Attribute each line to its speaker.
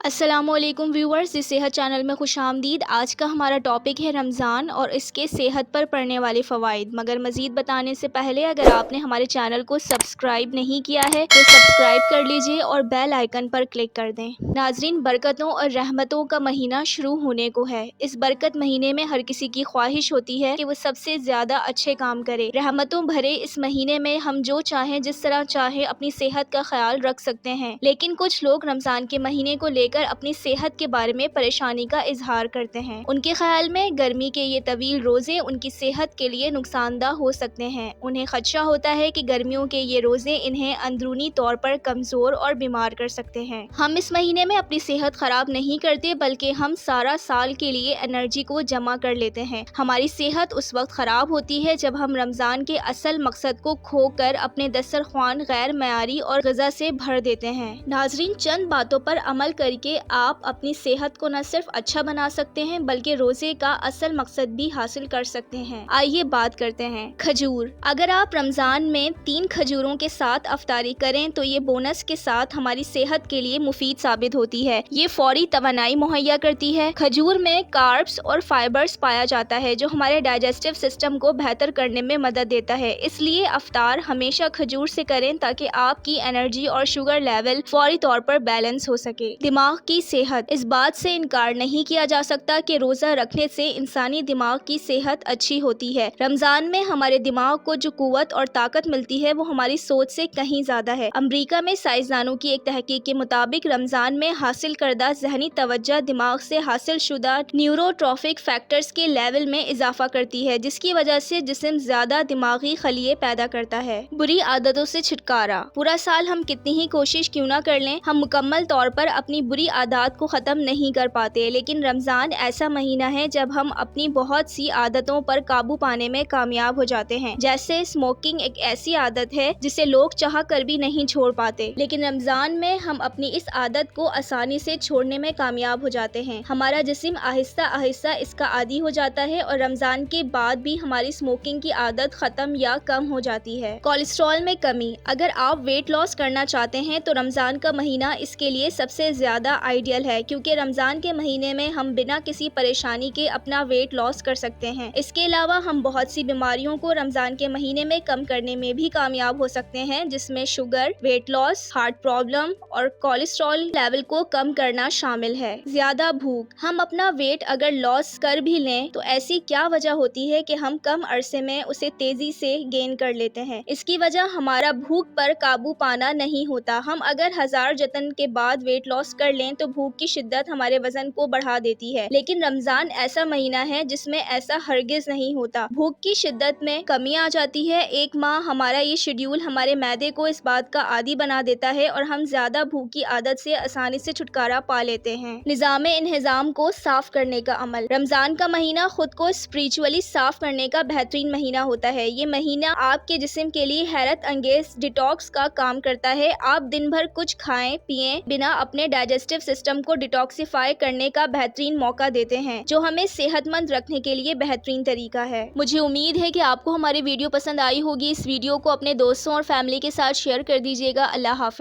Speaker 1: السلام علیکم ویورز، اس صحت چینل میں خوش آمدید۔ آج کا ہمارا ٹاپک ہے رمضان اور اس کے صحت پر پڑنے والے فوائد۔ مگر مزید بتانے سے پہلے اگر آپ نے ہمارے چینل کو سبسکرائب نہیں کیا ہے تو سبسکرائب کر لیجئے اور بیل آئیکن پر کلک کر دیں۔ ناظرین، برکتوں اور رحمتوں کا مہینہ شروع ہونے کو ہے۔ اس برکت مہینے میں ہر کسی کی خواہش ہوتی ہے کہ وہ سب سے زیادہ اچھے کام کرے۔ رحمتوں بھرے اس مہینے میں ہم جو چاہیں جس طرح چاہیں اپنی صحت کا خیال رکھ سکتے ہیں، لیکن کچھ لوگ رمضان کے مہینے کو لے کر اپنی صحت کے بارے میں پریشانی کا اظہار کرتے ہیں۔ ان کے خیال میں گرمی کے یہ طویل روزے ان کی صحت کے لیے نقصان دہ ہو سکتے ہیں۔ انہیں خدشہ ہوتا ہے کہ گرمیوں کے یہ روزے انہیں اندرونی طور پر کمزور اور بیمار کر سکتے ہیں۔ ہم اس مہینے میں اپنی صحت خراب نہیں کرتے بلکہ ہم سارا سال کے لیے انرجی کو جمع کر لیتے ہیں۔ ہماری صحت اس وقت خراب ہوتی ہے جب ہم رمضان کے اصل مقصد کو کھو کر اپنے دسترخوان غیر معیاری اور غذا سے بھر دیتے ہیں۔ ناظرین، چند باتوں پر عمل کر کے آپ اپنی صحت کو نہ صرف اچھا بنا سکتے ہیں بلکہ روزے کا اصل مقصد بھی حاصل کر سکتے ہیں۔ آئیے بات کرتے ہیں کھجور۔ اگر آپ رمضان میں 3 کھجوروں کے ساتھ افطاری کریں تو یہ بونس کے ساتھ ہماری صحت کے لیے مفید ثابت ہوتی ہے۔ یہ فوری توانائی مہیا کرتی ہے۔ کھجور میں کاربس اور فائبرز پایا جاتا ہے جو ہمارے ڈائجسٹو سسٹم کو بہتر کرنے میں مدد دیتا ہے۔ اس لیے افطار ہمیشہ کھجور سے کریں تاکہ آپ کی انرجی اور شوگر لیول فوری طور پر بیلنس ہو سکے۔ دماغ کی صحت۔ اس بات سے انکار نہیں کیا جا سکتا کہ روزہ رکھنے سے انسانی دماغ کی صحت اچھی ہوتی ہے۔ رمضان میں ہمارے دماغ کو جو قوت اور طاقت ملتی ہے وہ ہماری سوچ سے کہیں زیادہ ہے۔ امریکہ میں سائنسدانوں کی ایک تحقیق کے مطابق رمضان میں حاصل کردہ ذہنی توجہ دماغ سے حاصل شدہ نیوروٹرافک فیکٹرز کے لیول میں اضافہ کرتی ہے، جس کی وجہ سے جسم زیادہ دماغی خلیے پیدا کرتا ہے۔ بری عادتوں سے چھٹکارا۔ پورا سال ہم کتنی ہی کوشش کیوں نہ کر لیں، ہم مکمل طور پر اپنی بری عادات کو ختم نہیں کر پاتے، لیکن رمضان ایسا مہینہ ہے جب ہم اپنی بہت سی عادتوں پر قابو پانے میں کامیاب ہو جاتے ہیں۔ جیسے اسموکنگ ایک ایسی عادت ہے جسے لوگ چاہ کر بھی نہیں چھوڑ پاتے، لیکن رمضان میں ہم اپنی اس عادت کو آسانی سے چھوڑنے میں کامیاب ہو جاتے ہیں۔ ہمارا جسم آہستہ آہستہ اس کا عادی ہو جاتا ہے اور رمضان کے بعد بھی ہماری اسموکنگ کی عادت ختم یا کم ہو جاتی ہے۔ کولیسٹرول میں کمی۔ اگر آپ ویٹ لاس کرنا چاہتے ہیں تو رمضان کا مہینہ اس کے لیے سب سے زیادہ آئیڈیل ہے، کیونکہ رمضان کے مہینے میں ہم بنا کسی پریشانی کے اپنا ویٹ لاس کر سکتے ہیں۔ اس کے علاوہ ہم بہت سی بیماریوں کو رمضان کے مہینے میں کم کرنے میں بھی کامیاب ہو سکتے ہیں، جس میں sugar, weight loss, heart problem اور کولیسٹرول لیول کو کم کرنا شامل ہے۔ زیادہ بھوک۔ ہم اپنا ویٹ اگر لاس کر بھی لیں تو ایسی کیا وجہ ہوتی ہے کہ ہم کم عرصے میں اسے تیزی سے گین کر لیتے ہیں؟ اس کی وجہ ہمارا بھوک پر قابو پانا نہیں ہوتا۔ ہم اگر 1000 جتن کے بعد ویٹ لاس کر لیں تو بھوک کی شدت ہمارے وزن کو بڑھا دیتی ہے، لیکن رمضان ایسا مہینہ ہے جس میں ایسا ہرگز نہیں ہوتا۔ بھوک کی شدت میں کمی آ جاتی ہے۔ ایک ماہ ہمارا یہ شیڈول ہمارے معدے کو اس بات کا عادی بنا دیتا ہے اور ہم زیادہ بھوک کی عادت سے آسانی سے چھٹکارا پا لیتے ہیں۔ نظام انہضام کو صاف کرنے کا عمل۔ رمضان کا مہینہ خود کو اسپریچولی صاف کرنے کا بہترین مہینہ ہوتا ہے۔ یہ مہینہ آپ کے جسم کے لیے حیرت انگیز ڈیٹاکس کا کام کرتا ہے۔ آپ دن بھر کچھ کھائیں پیئے بنا اپنے ڈائجسٹو سسٹم کو ڈیٹاکسیفائی کرنے کا بہترین موقع دیتے ہیں، جو ہمیں صحت مند رکھنے کے لیے بہترین طریقہ ہے۔ مجھے امید ہے کہ آپ کو ہماری ویڈیو پسند آئی ہوگی۔ اس ویڈیو کو اپنے دوستوں اور فیملی کے ساتھ شیئر کر دیجیے گا۔ اللہ حافظ۔